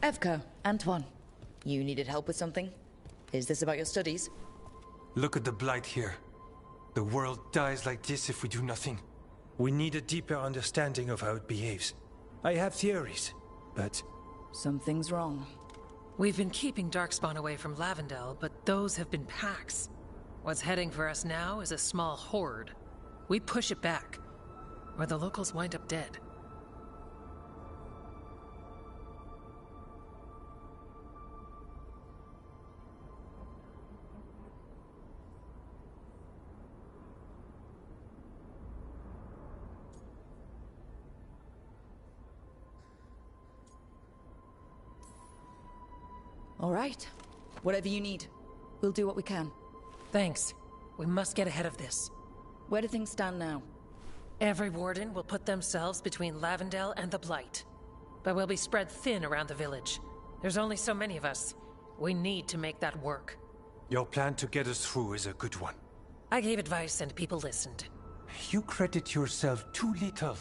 Evka, Antoine. You needed help with something? Is this about your studies? Look at the blight here. The world dies like this if we do nothing. We need a deeper understanding of how it behaves. I have theories, but... Something's wrong. We've been keeping Darkspawn away from Lavendel, but those have been packs. What's heading for us now is a small horde. We push it back, or the locals wind up dead. All right. Whatever you need. We'll do what we can. Thanks. We must get ahead of this. Where do things stand now? Every warden will put themselves between Lavendel and the Blight. But we'll be spread thin around the village. There's only so many of us. We need to make that work. Your plan to get us through is a good one. I gave advice and people listened. You credit yourself too little.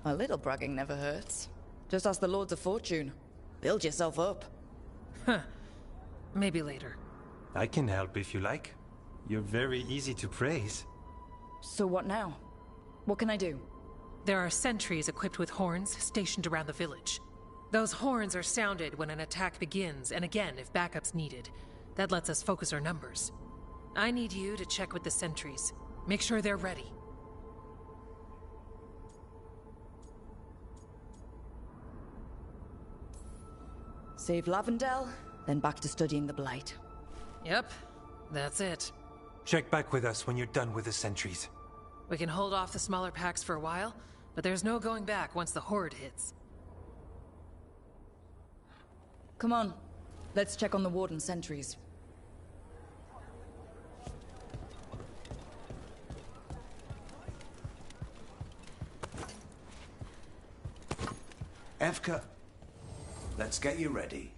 A little bragging never hurts. Just ask the Lords of Fortune. Build yourself up. Huh. Maybe later. I can help if you like. You're very easy to praise. So what now? What can I do? There are sentries equipped with horns stationed around the village. Those horns are sounded when an attack begins, and again if backup's needed. That lets us focus our numbers. I need you to check with the sentries. Make sure they're ready. Save Lavendel, then back to studying the Blight. Yep, that's it. Check back with us when you're done with the sentries. We can hold off the smaller packs for a while, but there's no going back once the horde hits. Come on, let's check on the Warden sentries. Evka, let's get you ready.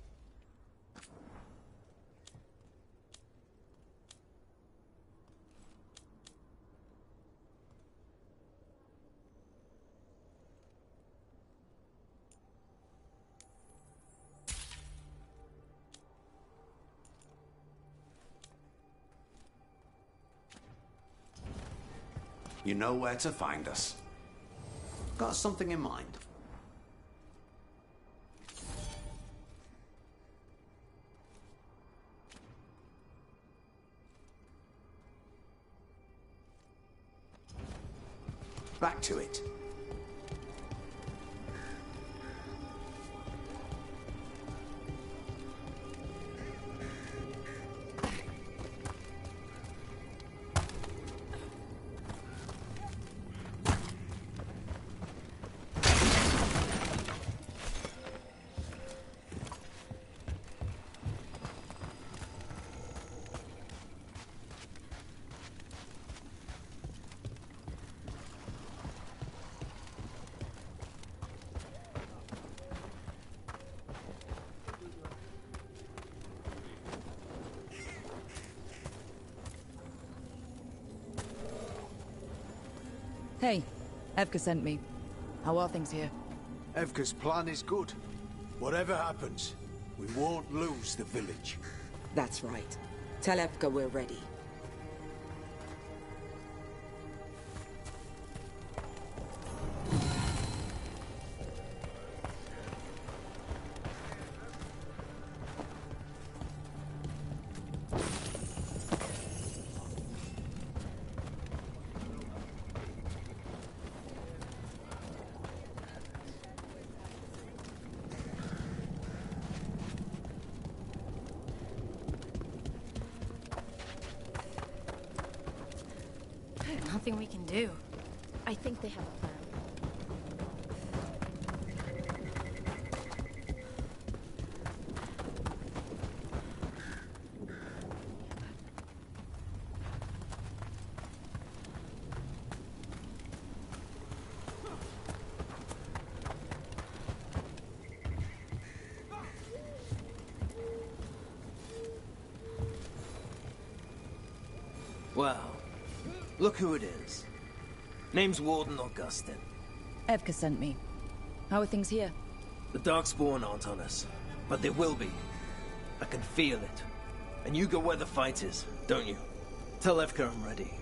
You know where to find us. Got something in mind? Back to it. Hey, Evka sent me. How are things here? Evka's plan is good. Whatever happens, we won't lose the village. That's right. Tell Evka we're ready. Nothing we can do. I think they have a plan. Well, Look who it is. Name's Warden Augustin. Evka sent me. How are things here? The Darkspawn aren't on us, but they will be. I can feel it. And you go where the fight is, don't you? Tell Evka I'm ready.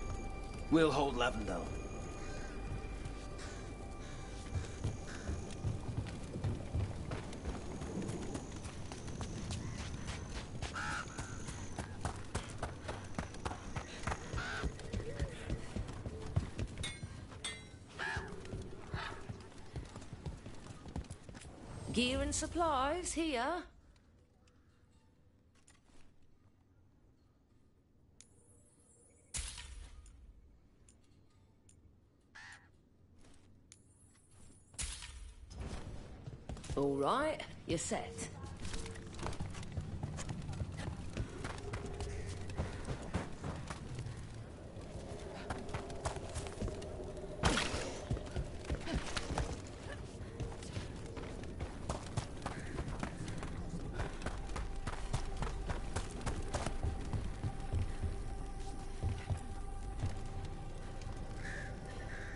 We'll hold Lavendale. Gear and supplies here. All right, you're set.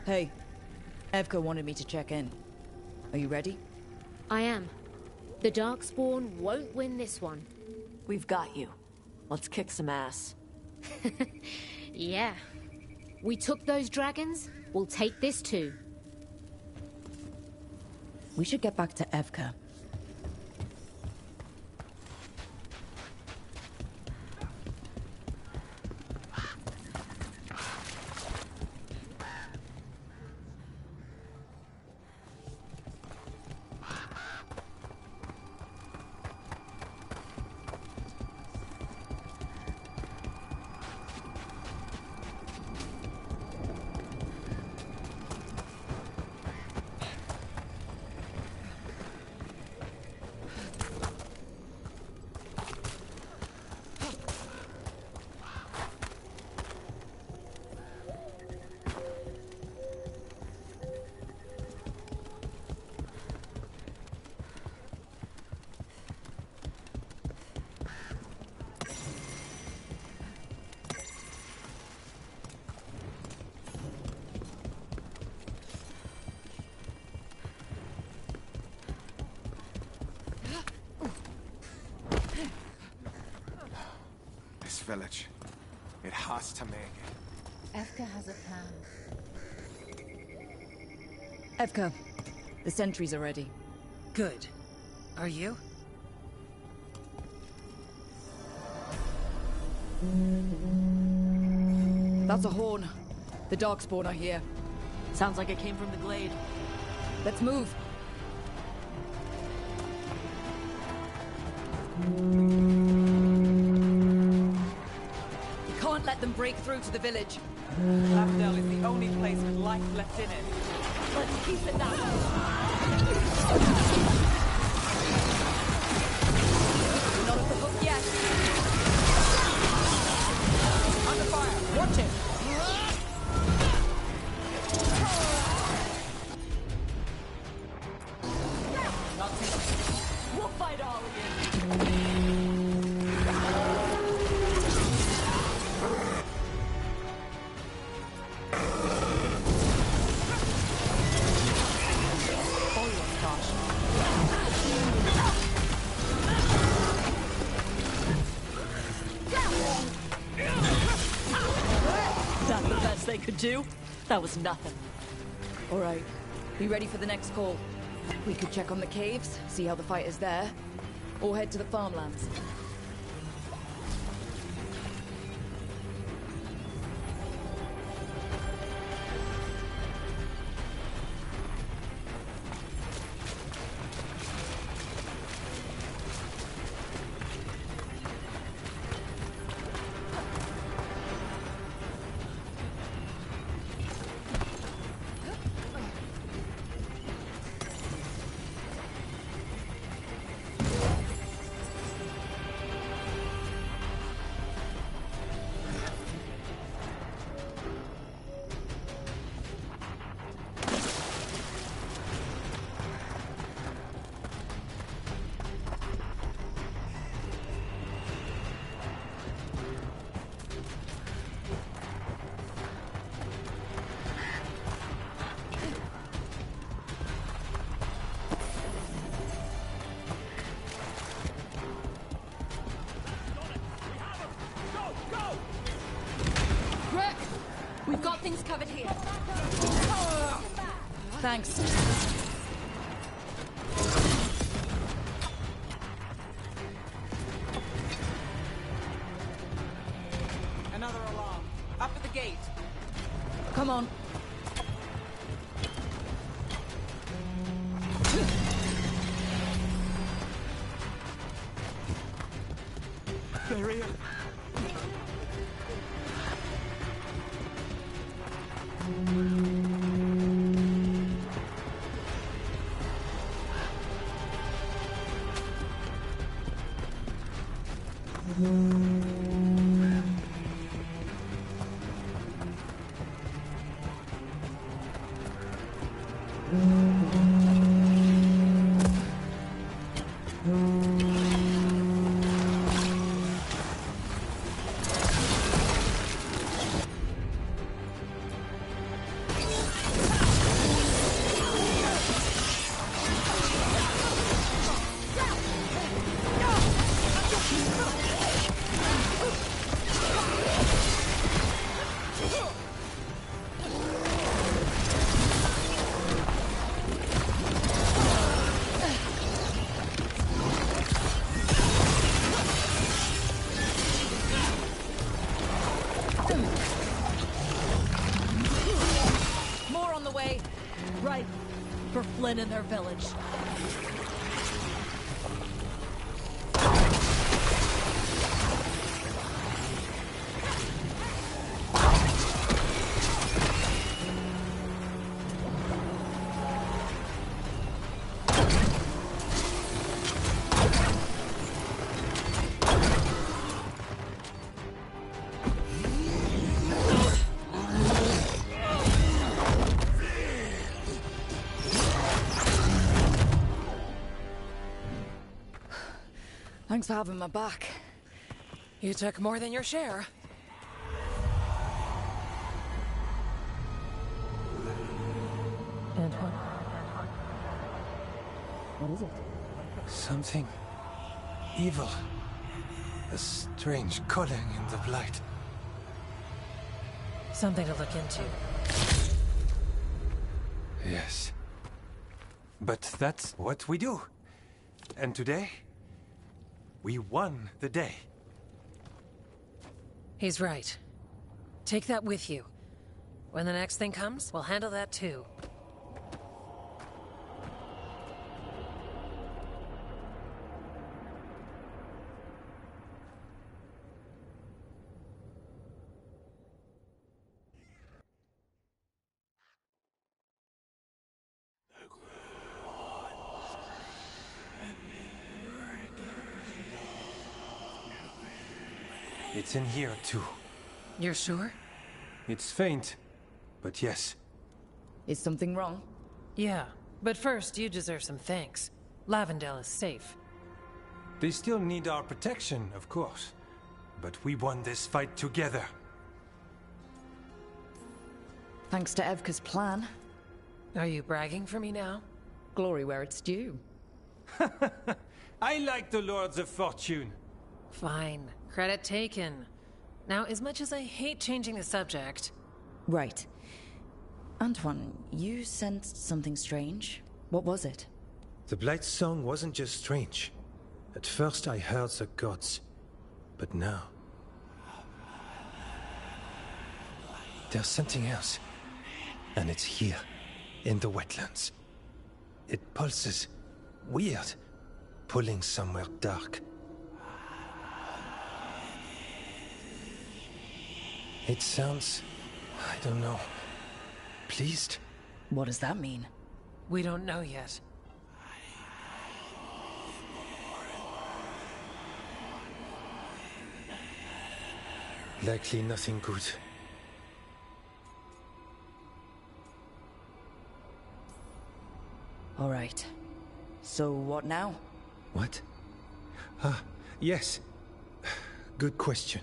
Hey, Evka wanted me to check in. Are you ready? I am. The Darkspawn won't win this one. We've got you. Let's kick some ass. Yeah. We took those dragons, we'll take this too. We should get back to Evka. Village. It has to make it. Evka has a plan. Evka, the sentries are ready. Good. Are you? That's a horn. The Darkspawn are here. Sounds like it came from the glade. Let's move. Can't let them break through to the village. Lavendale is the only place with life left in it. Let's keep it that way. We're not at the hook yet. Under fire! Watch it! We'll fight all again. They could do? That was nothing. All right. Be ready for the next call. We could check on the caves, see how the fight is there, or head to the farmlands. We've got things covered here. Thanks. Another alarm. Up at the gate. Come on. Barrier. More on the way. Right. For Flynn and their village. Thanks for having my back. You took more than your share. Antoine? What is it? Something evil. A strange calling in the blight. Something to look into. Yes. But that's what we do. And today, we won the day. He's right. Take that with you. When the next thing comes, we'll handle that too. It's in here too. You're sure? It's faint, but yes. Is something wrong? Yeah, but first you deserve some thanks. Lavendale is safe. They still need our protection, of course. But we won this fight together. Thanks to Evka's plan. Are you bragging for me now? Glory where it's due. I like the Lords of Fortune. Fine. Credit taken. Now, as much as I hate changing the subject... Right. Antoine, you sensed something strange. What was it? The Blight's song wasn't just strange. At first I heard the gods. But now... there's something else. And it's here, in the wetlands. It pulses. Weird. Pulling somewhere dark. It sounds... I don't know... pleased? What does that mean? We don't know yet. Likely nothing good. All right. So what now? What? Yes. Good question.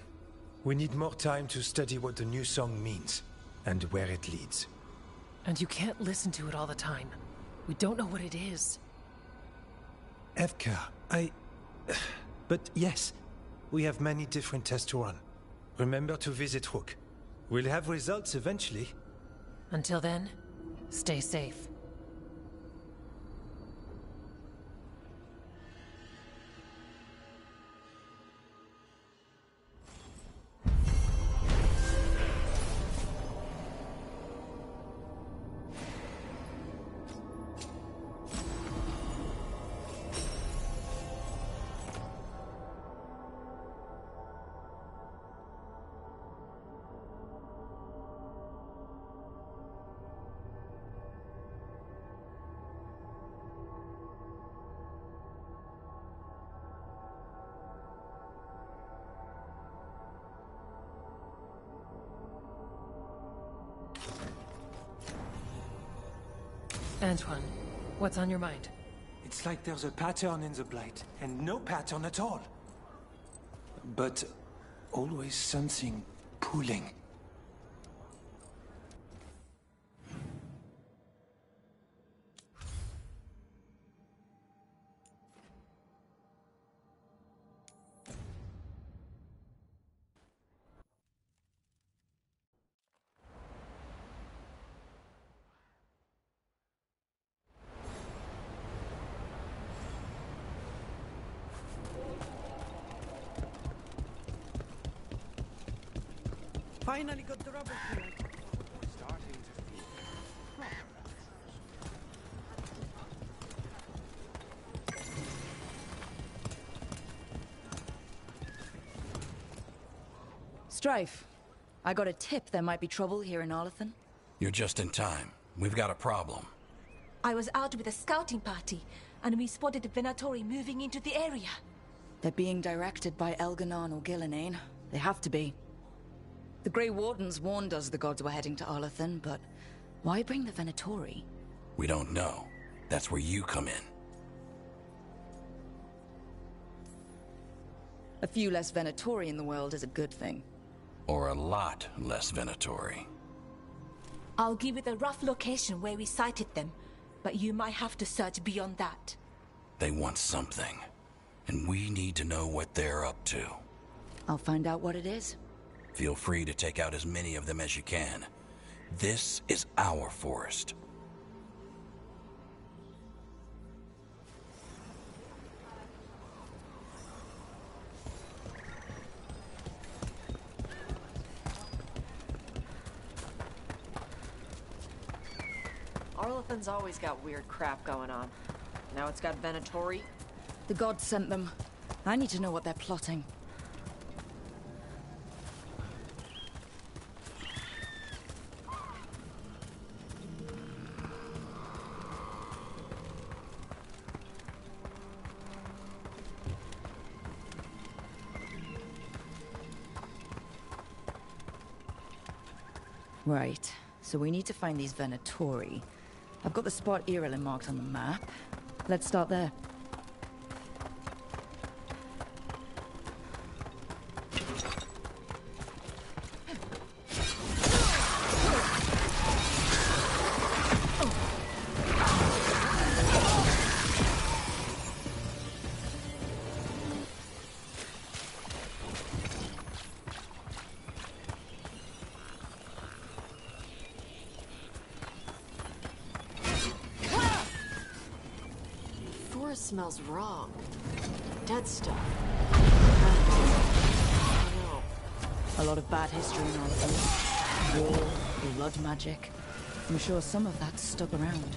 We need more time to study what the new song means, and where it leads. And you can't listen to it all the time. We don't know what it is. Evka, But yes, we have many different tests to run. Remember to visit Rook. We'll have results eventually. Until then, stay safe. Antoine, what's on your mind? It's like there's a pattern in the Blight, and no pattern at all. But always something pulling. Finally got the rubber cleared. Starting to feel Strife, I got a tip there might be trouble here in Arlathan. You're just in time. We've got a problem. I was out with a scouting party, and we spotted the Venatori moving into the area. They're being directed by Elganon or Gillenane. They have to be. The Grey Wardens warned us the gods were heading to Arlathan, but why bring the Venatori? We don't know. That's where you come in. A few less Venatori in the world is a good thing. Or a lot less Venatori. I'll give you the rough location where we sighted them, but you might have to search beyond that. They want something, and we need to know what they're up to. I'll find out what it is. Feel free to take out as many of them as you can. This is our forest. Arlathan's always got weird crap going on. Now it's got Venatori. The gods sent them. I need to know what they're plotting. Right, so we need to find these Venatori. I've got the spot Irelin marked on the map. Let's start there. Smells wrong. Dead stuff. A lot of bad history in all of them. War, blood magic. I'm sure some of that's stuck around.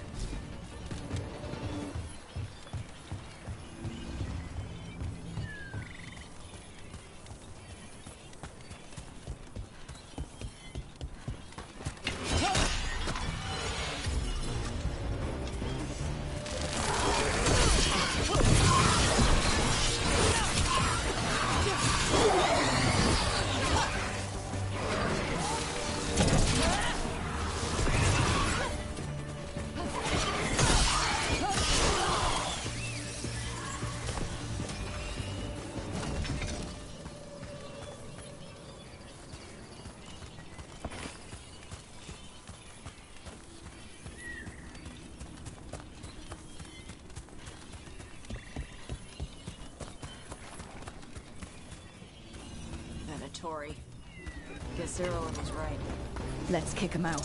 Cyril was right. Let's kick him out.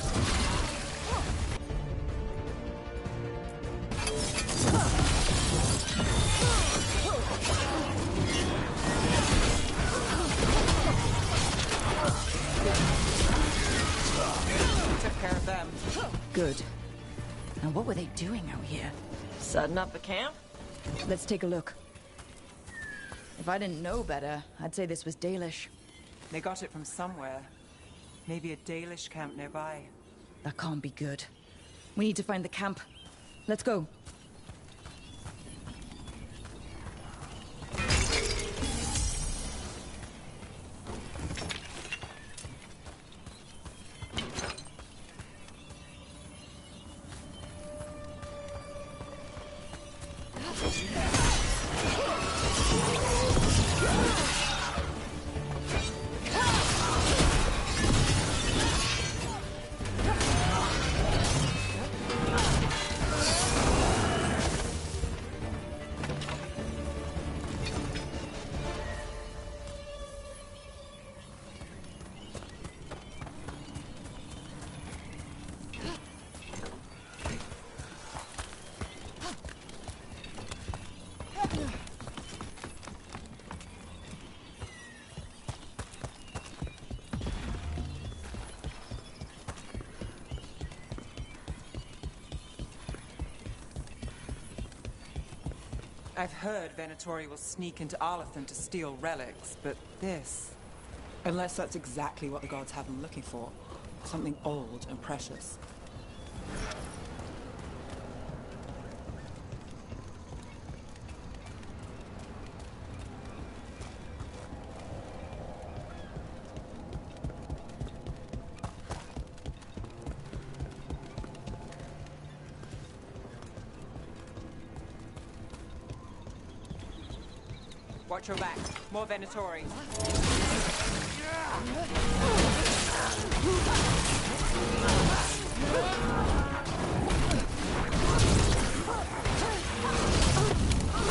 Took care of them. Good. Now what were they doing out here? Setting up a camp? Let's take a look. If I didn't know better, I'd say this was Dalish. They got it from somewhere. Maybe a Dalish camp nearby. That can't be good. We need to find the camp. Let's go. I've heard Venatori will sneak into Arlathan to steal relics, but this... Unless that's exactly what the gods have them looking for. Something old and precious. Watch your back. More Venatori.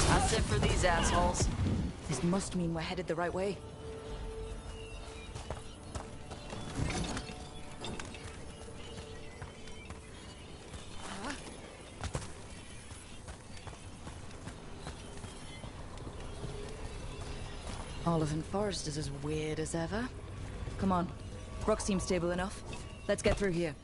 That's it for these assholes. This must mean we're headed the right way. Arlathan Forest is as weird as ever. Come on. Rock seems stable enough. Let's get through here.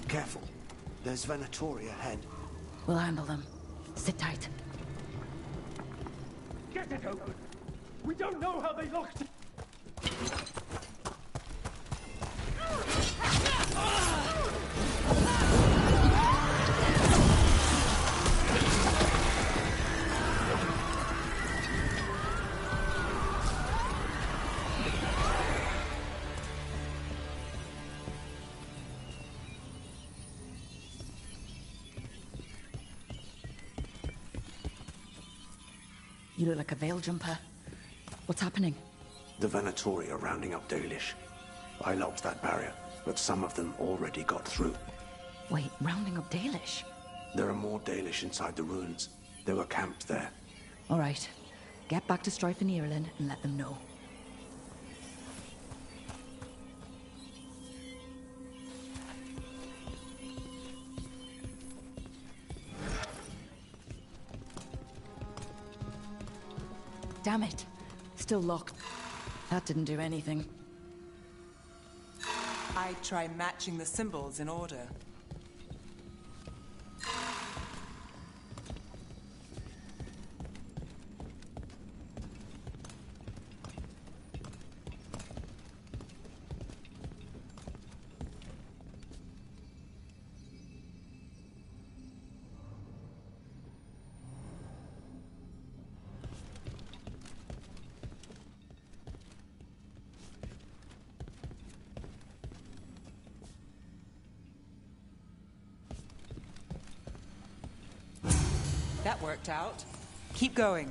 Careful. There's Venatori ahead. We'll handle them. Sit tight. Get it open! We don't know how they locked it! You look like a veil jumper. What's happening? The Venatori are rounding up Dalish. I locked that barrier, but some of them already got through. Wait, rounding up Dalish? There are more Dalish inside the ruins. They were camped there. All right. Get back to Strife and Ireland and let them know. Damn it. Still locked. That didn't do anything. I'd try matching the symbols in order. That worked out. Keep going.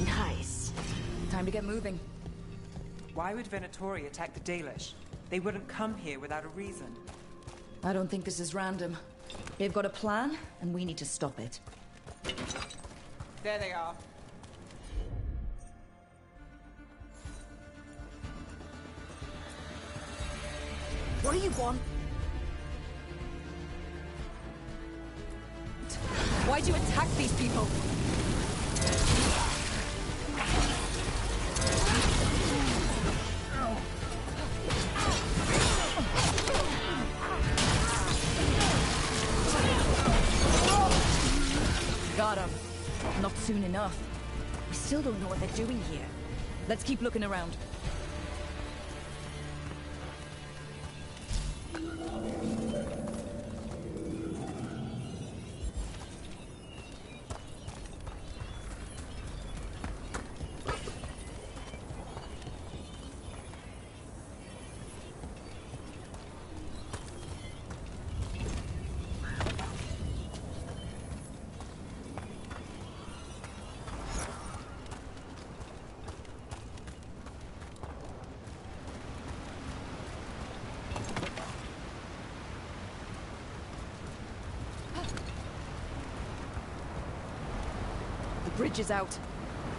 Nice. Time to get moving. Why would Venatori attack the Dalish? They wouldn't come here without a reason. I don't think this is random. They've got a plan, and we need to stop it. There they are. What do you want? Why'd you attack these people? Got him. Not soon enough. We still don't know what they're doing here. Let's keep looking around. Bridge is out.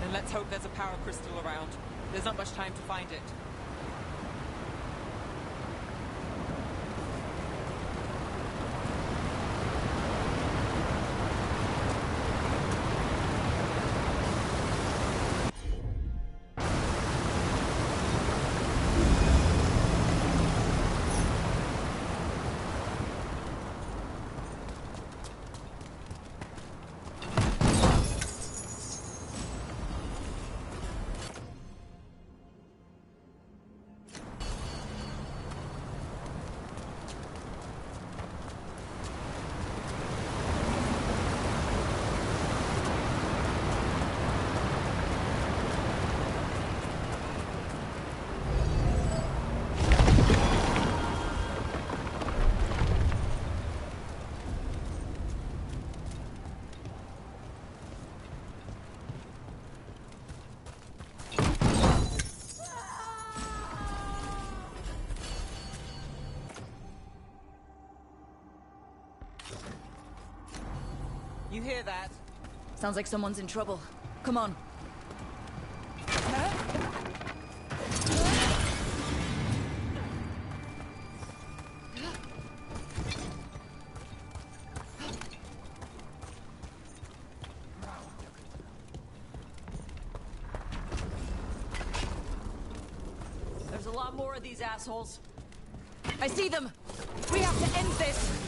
Then let's hope there's a power crystal around. There's not much time to find it. You hear that? Sounds like someone's in trouble. Come on. There's a lot more of these assholes. I see them! We have to end this!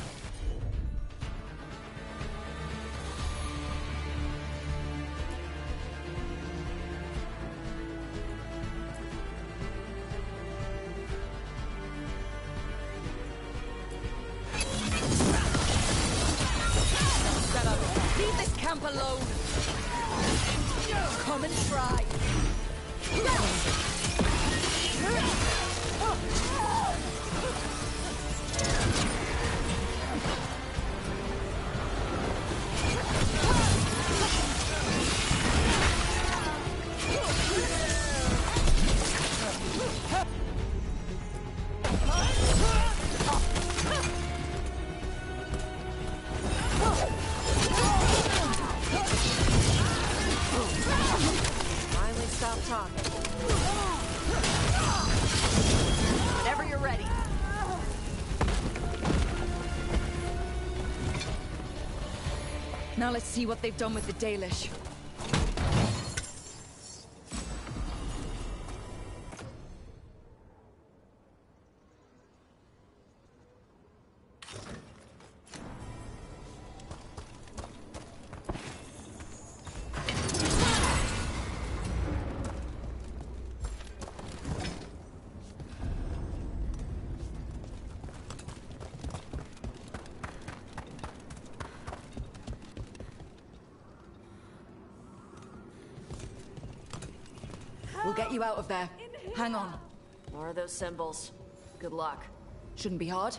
Leave this camp alone! Come and try! talking. Whenever you're ready. Now let's see what they've done with the Dalish. We'll get you out of there. Hang on. More of those symbols. Good luck. Shouldn't be hard.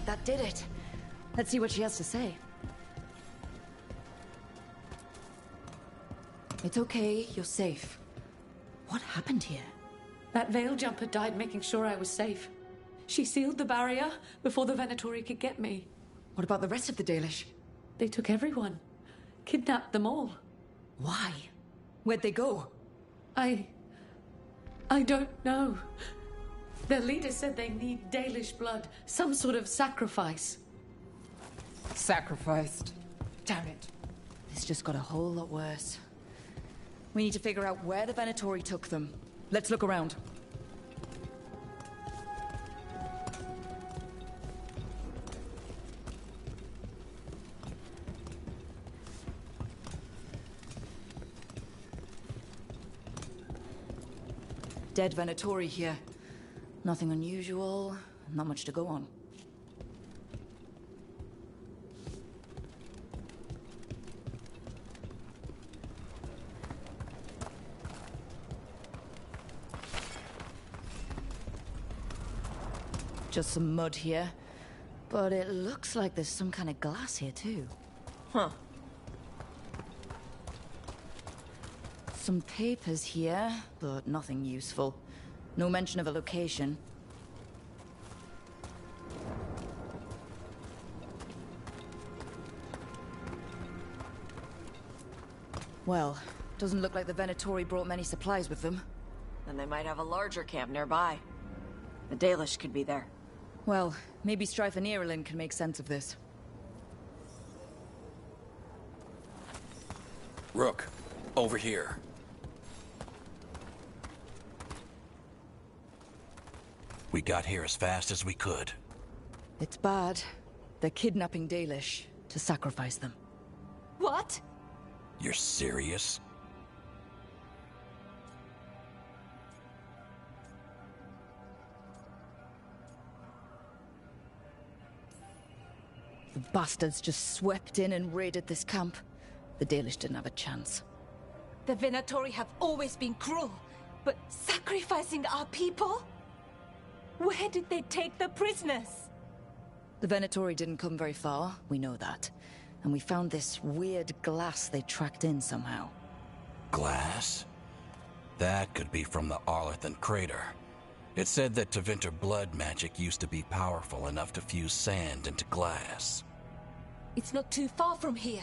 That did it. Let's see what she has to say. It's okay, you're safe. What happened here? That veil jumper died making sure I was safe. She sealed the barrier before the Venatori could get me. What about the rest of the Dalish? They took everyone. Kidnapped them all. Why? Where'd they go? I don't know. Their leader said they need Dalish blood, some sort of sacrifice. Sacrificed. Damn it. This just got a whole lot worse. We need to figure out where the Venatori took them. Let's look around. Dead Venatori here. Nothing unusual, not much to go on. Just some mud here, but it looks like there's some kind of glass here too. Huh. Some papers here, but nothing useful. No mention of a location. Well, doesn't look like the Venatori brought many supplies with them. Then they might have a larger camp nearby. The Dalish could be there. Well, maybe Strife and Irulan can make sense of this. Rook, over here. We got here as fast as we could. It's bad. They're kidnapping Dalish to sacrifice them. What? You're serious? The bastards just swept in and raided this camp. The Dalish didn't have a chance. The Venatori have always been cruel, but sacrificing our people? Where did they take the prisoners? The Venatori didn't come very far, we know that. And we found this weird glass they tracked in somehow. Glass? That could be from the Arlathan crater. It said that Tevinter blood magic used to be powerful enough to fuse sand into glass. It's not too far from here.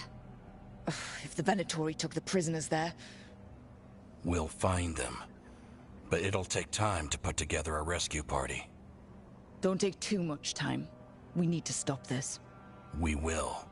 If the Venatori took the prisoners there... We'll find them. But it'll take time to put together a rescue party. Don't take too much time. We need to stop this. We will.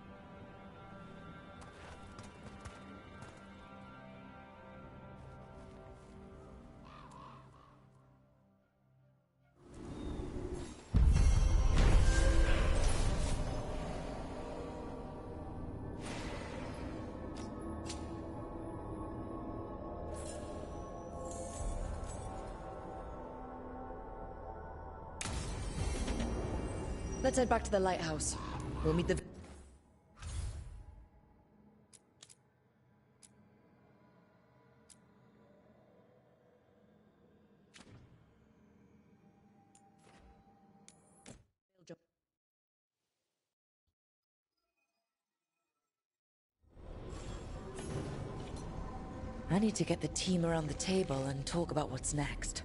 Let's head back to the lighthouse. We'll meet the... I need to get the team around the table and talk about what's next.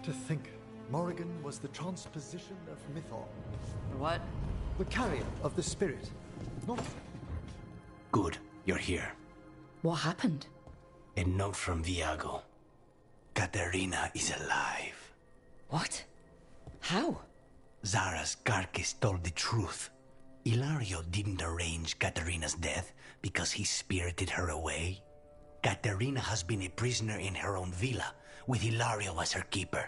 To think, Morrigan was the transposition of Mython. What? The carrier of the spirit. Not... Good, you're here. What happened? A note from Viago. Katerina is alive. What? How? Zara's Karkis told the truth. Ilario didn't arrange Katerina's death because he spirited her away. Katerina has been a prisoner in her own villa, with Ilario as her keeper.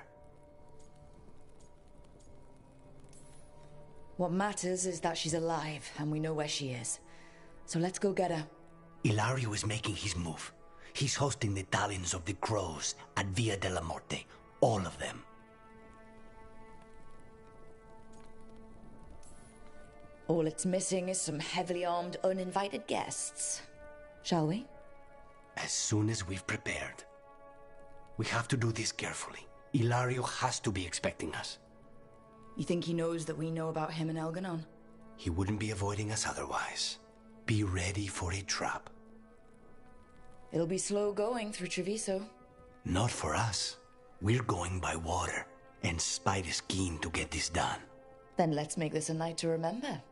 What matters is that she's alive, and we know where she is. So let's go get her. Ilario is making his move. He's hosting the Talons of the Crows at Via della Morte. All of them. All it's missing is some heavily armed, uninvited guests. Shall we? As soon as we've prepared. We have to do this carefully. Ilario has to be expecting us. You think he knows that we know about him and Elganon? He wouldn't be avoiding us otherwise. Be ready for a trap. It'll be slow going through Treviso. Not for us. We're going by water, and Spite is keen to get this done. Then let's make this a night to remember.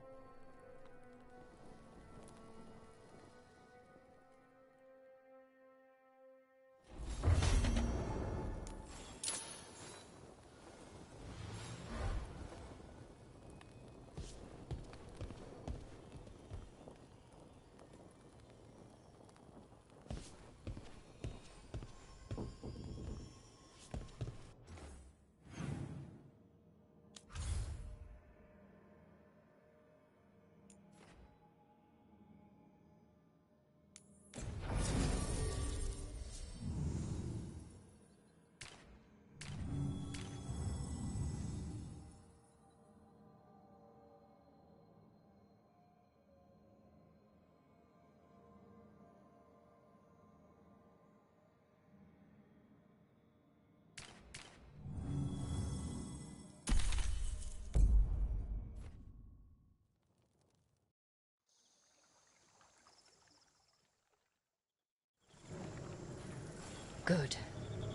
Good.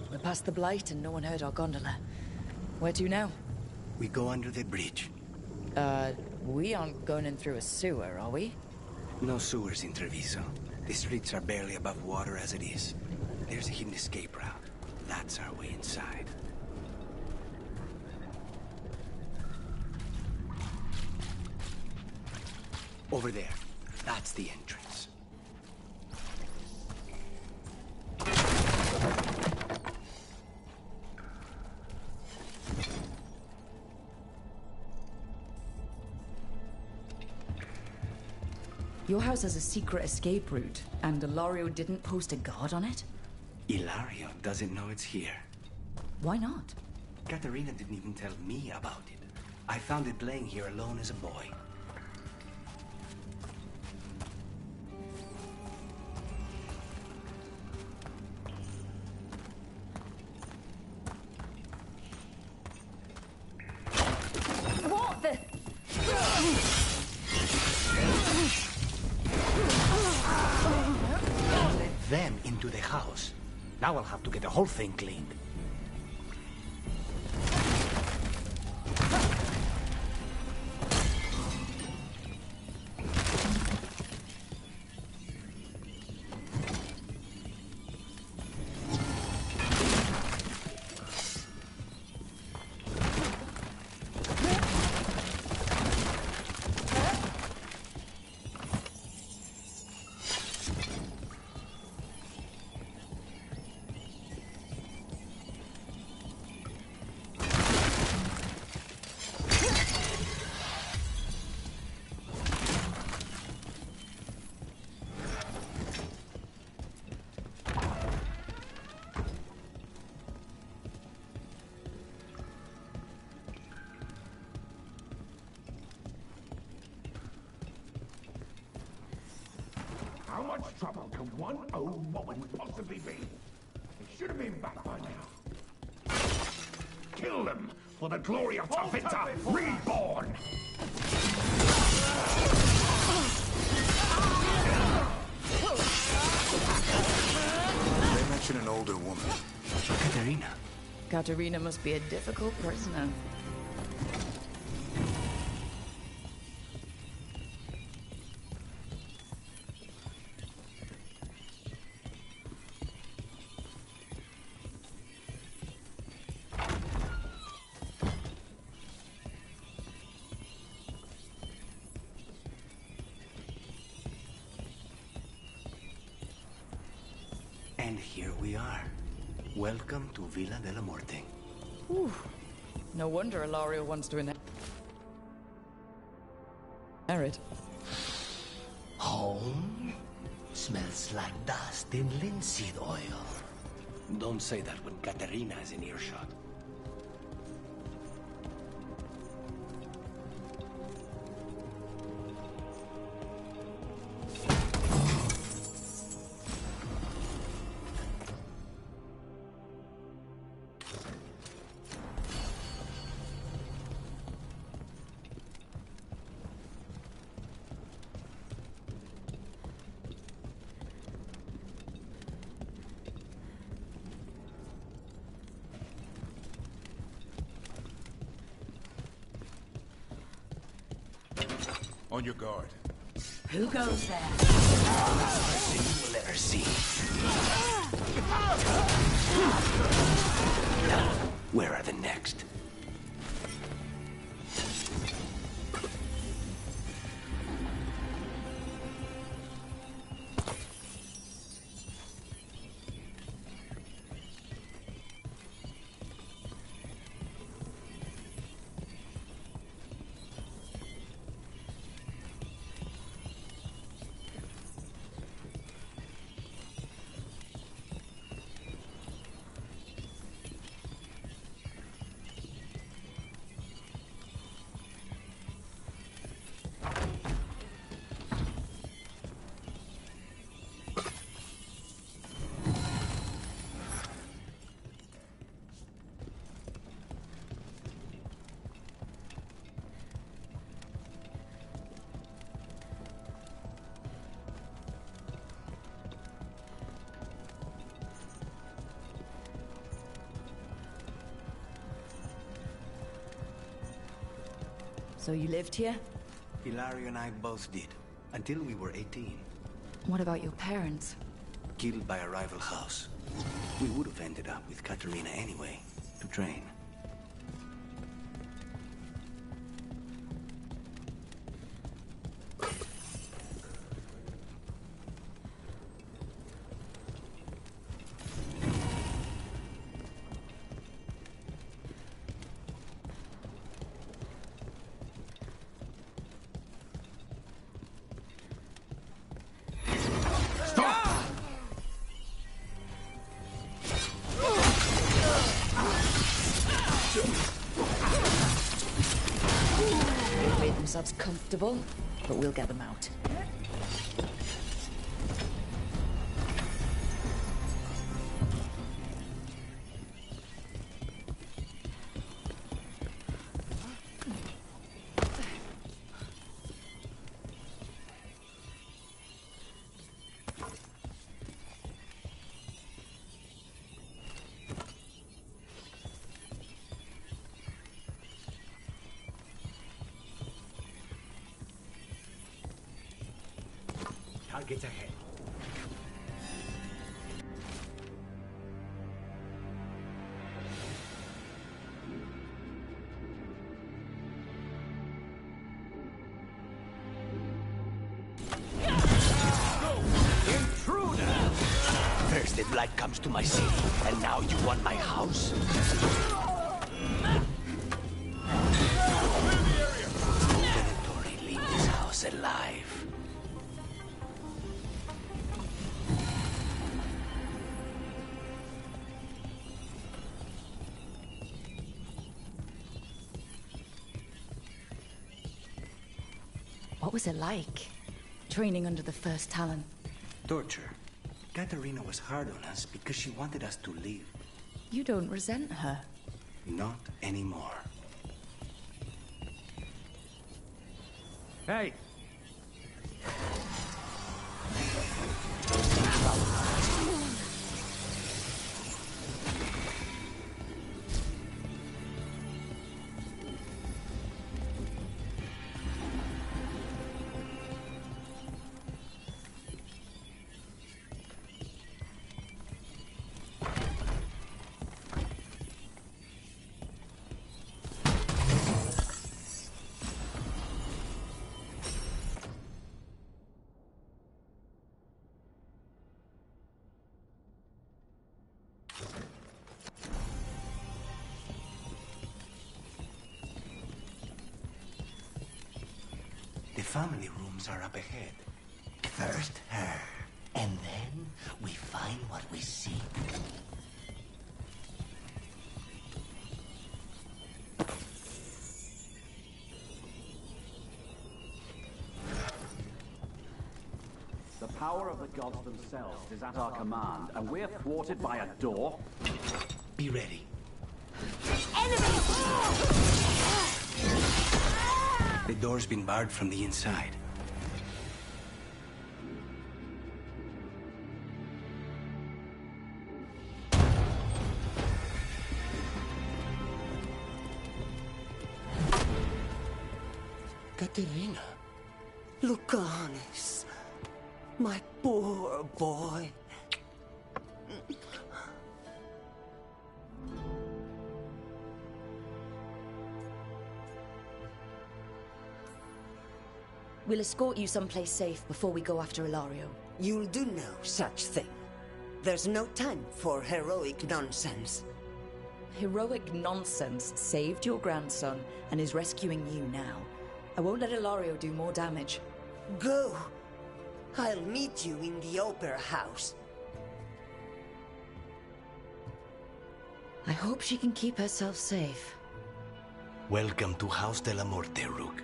We're past the Blight and no one heard our gondola. Where to now? We go under the bridge. We aren't going in through a sewer, are we? No sewers in Treviso. The streets are barely above water as it is. There's a hidden escape route. That's our way inside. Over there. That's the entrance. Your house has a secret escape route, and Ilario didn't post a guard on it? Ilario doesn't know it's here. Why not? Katerina didn't even tell me about it. I found it laying here alone as a boy. What the? Let them into the house. Now I'll have to get the whole thing cleaned. How much trouble can one old woman possibly be? They should have been back by now. Kill them for the glory of Tavinta reborn! They mention an older woman. Katerina. Katerina must be a difficult prisoner. And here we are. Welcome to Villa de la Muerte. Whew. No wonder Ilario wants to inherit. Home? Smells like dust and linseed oil. Don't say that when Katerina is in earshot. On your guard. Who goes there? We'll let her see. Now, where are the next? So you lived here? Hilario and I both did, until we were 18. What about your parents? Killed by a rival house. We would have ended up with Katerina anyway, to train. They've made themselves comfortable, but we'll get them out. Targets ahead. Intruder! First the blight comes to my city, and now you want my house? Venatori, leave this house alive. What was it like, training under the First Talon? Torture. Katerina was hard on us because she wanted us to leave. You don't resent her. Not anymore. Hey! The family rooms are up ahead. First her, and then we find what we seek. The power of the gods themselves is at our command, and we're thwarted by a door? Be ready. The door's been barred from the inside. Katerina. Lucanis. My poor boy. We'll escort you someplace safe before we go after Ilario. You'll do no such thing. There's no time for heroic nonsense. Heroic nonsense saved your grandson and is rescuing you now. I won't let Ilario do more damage. Go! I'll meet you in the Opera House. I hope she can keep herself safe. Welcome to House de la Morte, Rook.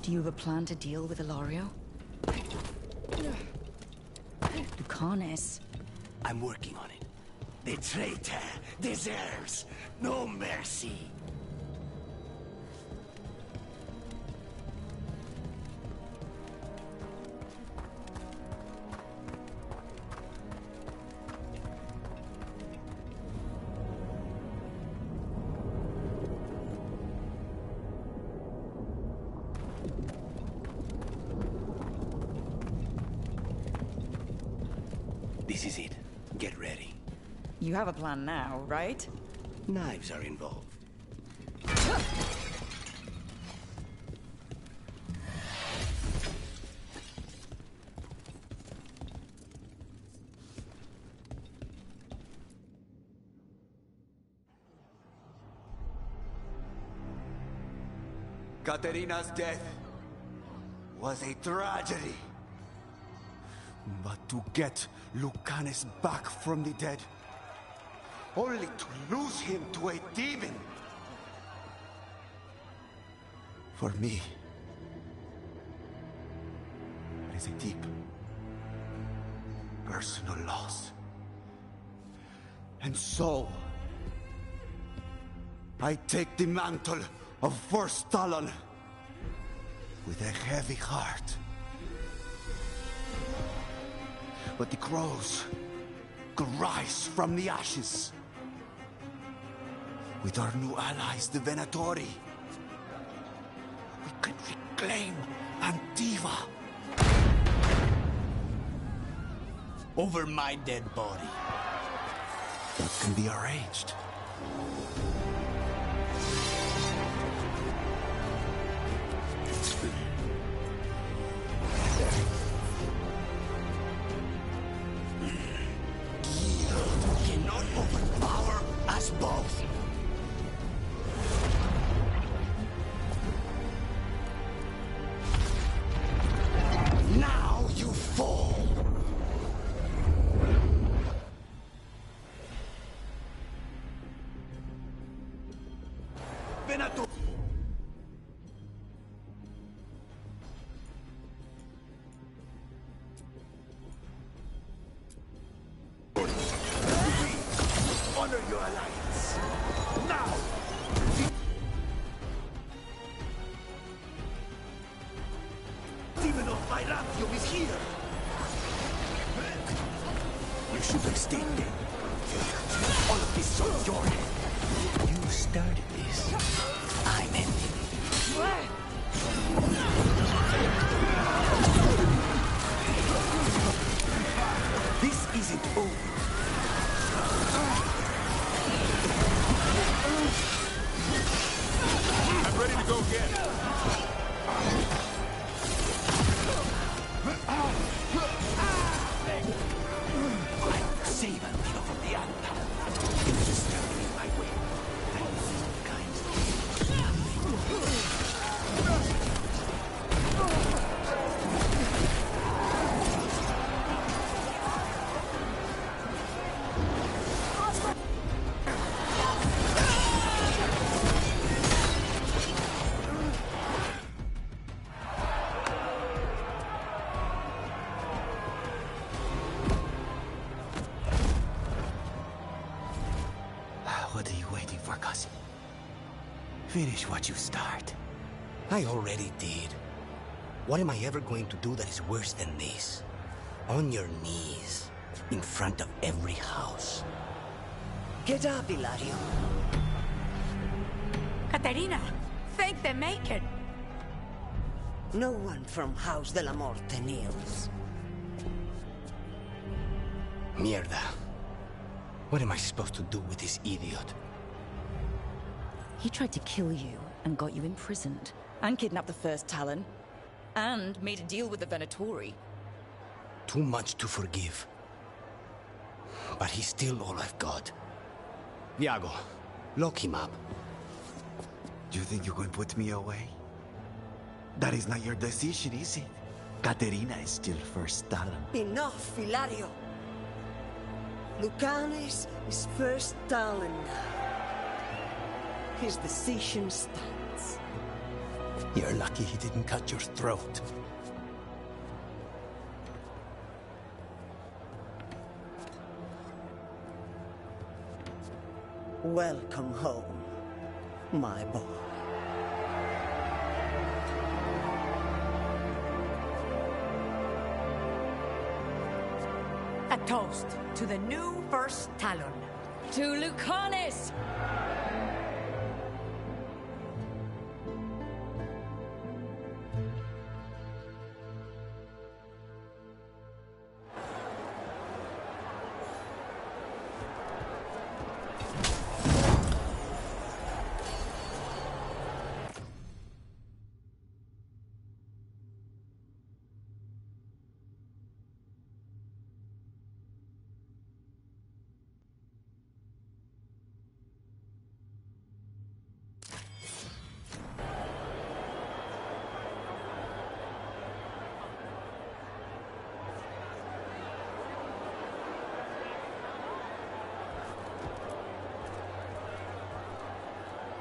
Do you have a plan to deal with Ilario? Lucanis. I'm working on it. The traitor deserves no mercy. This is it. Get ready. You have a plan now, right? Knives are involved. Katerina's death was a tragedy. But to get Lucanus back from the dead, only to lose him to a demon. For me, it is a deep, personal loss. And so, I take the mantle of First Talon with a heavy heart. But the crows could rise from the ashes. With our new allies, the Venatori, we can reclaim Antiva. Over my dead body. That can be arranged. Cannot overpower us both. Now you fall. Venator. Honor your alliance. Now! Demon of Pyramio is here! You should have stayed dead. All of this is on your head. You started this. I'm ending it. This isn't over. I'm ready to go again. Save a little from the altar. It was standing in my way. I'm some kind What are you waiting for, cousin? Finish what you start. I already did. What am I ever going to do that is worse than this? On your knees, in front of every house. Get up, Ilario. Caterina, thank the Maker. No one from House de la Morte kneels. Mierda. What am I supposed to do with this idiot? He tried to kill you and got you imprisoned, and kidnapped the First Talon, and made a deal with the Venatori. Too much to forgive. But he's still all I've got. Viago, lock him up. Do you think you can put me away? That is not your decision, is it? Caterina is still First Talon. Enough, Ilario. Lucanus is First Talon now. His decision stands. You're lucky he didn't cut your throat. Welcome home, my boy. A toast to the new First Talon. To Lucanus!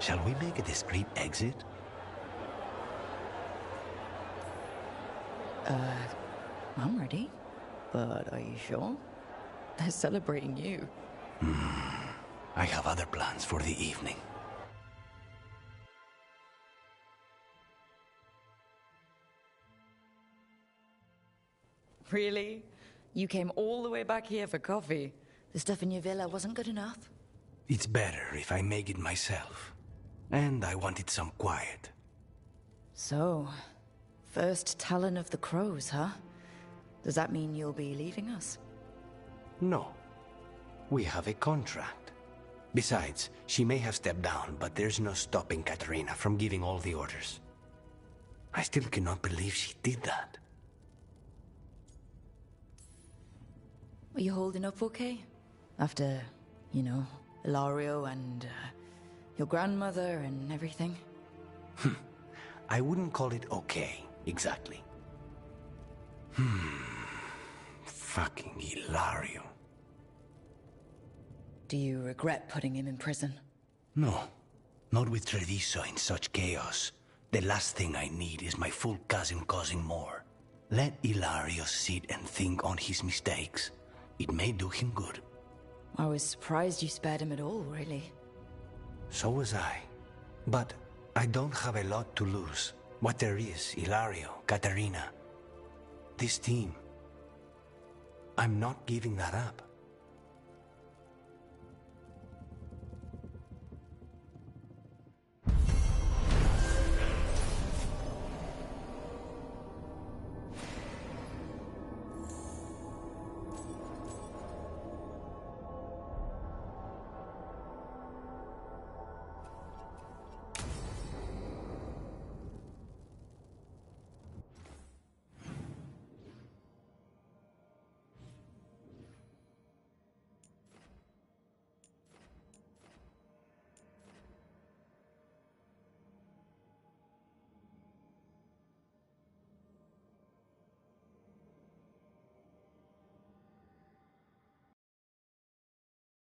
Shall we make a discreet exit? I'm ready. But are you sure? They're celebrating you. I have other plans for the evening. Really? You came all the way back here for coffee? The stuff in your villa wasn't good enough? It's better if I make it myself. And I wanted some quiet. So, first Talon of the Crows, huh? Does that mean you'll be leaving us? No. We have a contract. Besides, she may have stepped down, but there's no stopping Katarina from giving all the orders. I still cannot believe she did that. Are you holding up okay? After, you know, Ilario and your grandmother and everything? I wouldn't call it okay, exactly. Fucking Ilario. Do you regret putting him in prison? No, not with Treviso in such chaos. The last thing I need is my full cousin causing more. Let Ilario sit and think on his mistakes. It may do him good. I was surprised you spared him at all, really. So was I. But I don't have a lot to lose. What there is, Ilario, Katarina. This team. I'm not giving that up.